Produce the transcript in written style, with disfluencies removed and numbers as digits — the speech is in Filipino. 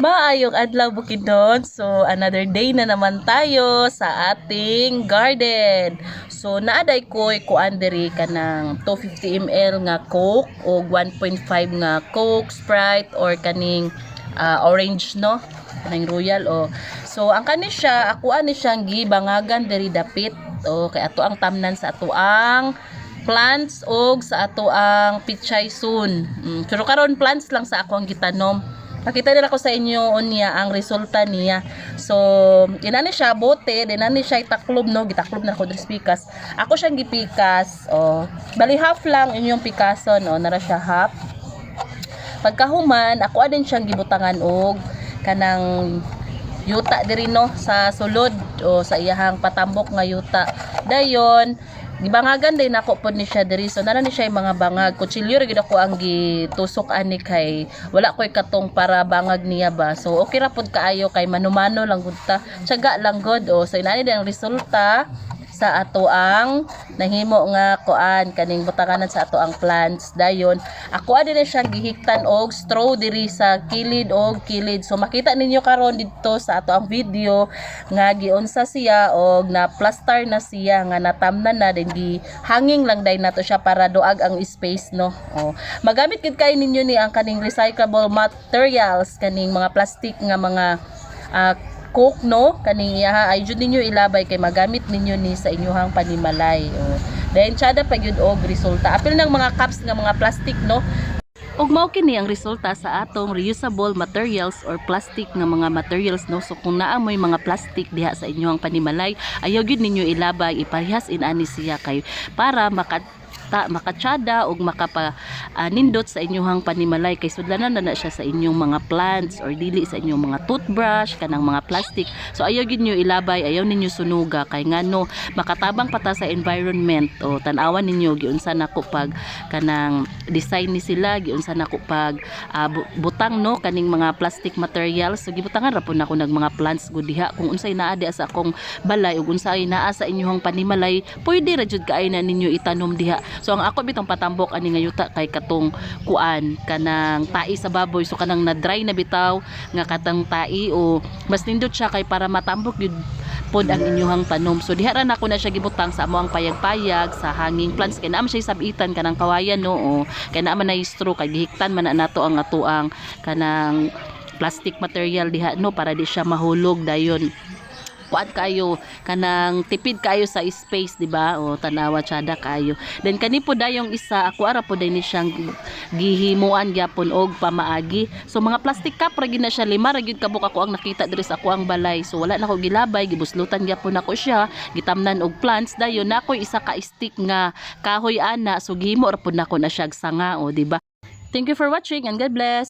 Maayong adlaw bukidnon. So another day na naman tayo sa ating garden. So naaday ko kuan diri kanang 250 ml nga Coke o 1.5 nga Coke, Sprite or kaning orange no. Kanang Royal o. So ang kani siya, ako ani siyang gibangagan diri dapit. O kay ato ang tamnan sa ato ang plants og sa ato ang pichay soon. Pero karon plants lang sa ako ang gitanom. Pakita nila ko sa inyo unya ang resulta niya. So, inani siya bote, dinani siya itaklob no, gitaklob na ko diri pikas. Ako siyang gipikas. Oh, bali half lang inyong pikason no, nara siya half. Pagkahuman, ako adin siyang gibutangan og kanang yuta diri no sa sulod o sa iyahang patambok nga yuta. Dayon gibangagan din ako pod ni siya diri, so nara ni siya yung mga bangag kutsilyo ra gid ako ang gitusok ani kay wala koy katong para bangag niya ba, so okay ra pod kaayo kay manumano lang gud ta, tiyaga lang gud. O so inani din ang resulta sa ato ang nahimo nga kuan kaning butanganan sa ato ang plants. Dayon ako adin na siya gihiktan og straw diri sa kilid og kilid, so makita ninyo karon dito sa ato ang video nga giunsa siya og na plaster na siya nga natamnan na din gihanging lang dai nato siya para doag ang space no. O magamit gid kay ninyo ni ang kaning recyclable materials, kaning mga plastic nga mga Coke no, kaning iya ay jud ninyo ilabay kay magamit ninyo ni sa inyong panimalay. O then tsada pa gyud og resulta apil ng mga cups nga mga plastic no. Ug mao kini ang resulta sa atong reusable materials or plastic nga mga materials no. So kung naamoy mga plastic diha sa inyong panimalay, ayaw gyud ninyo ilabay, iparehas inani siya kay para makatsada og nindot sa inyong panimalay kay sudlanan na siya sa inyong mga plants or dili sa inyong mga toothbrush kanang mga plastic. So ayaw gid niyo ilabay, ayaw ninyo sunuga kay ngano makatabang pata sa environment. O tan-awan ninyo giunsa nako pag kanang design ni sila, giunsa nako pag butang no kaning mga plastic materials. So gibutangan ra pud nako nag mga plants gud diha kung unsay naa di sa akong balay ug unsay naa sa inyong panimalay, pwede ra jud kaay na ninyo itanom diha. So ang ako bitong patambok ani nga yuta kay katong kuan kanang tai sa baboy, so kanang na dry na bitaw nga katang tai o mas nindot siya kay para matambok gyud pod ang inyong tanom. So diha ra nako na siya gibutang sa amo ang payag-payag sa hanging plants kay naam siya sabitan kanang kawayan no. O kay naa man na straw kay gihiktan man na nato ang atuang kanang plastic material diha no para di siya mahulog. Dayon kuan kayo kanang tipid kayo sa space, di ba? O tanawa tsada kayo. Then kani po dayong isa ako ara po day ni siyang gihimuan gyapon og pamaagi. So mga plastic cup ra gid na siya, 5 ra gid kabuk ako ang nakita diri sa ako ang balay. So wala na ko gilabay, gibuslutan gyapon ako siya, gitamnan og plants. Dayon nakoy isa ka stick nga kahoy ana, so gihimo ra pud nako na siya sanga, o di ba? Thank you for watching and God bless.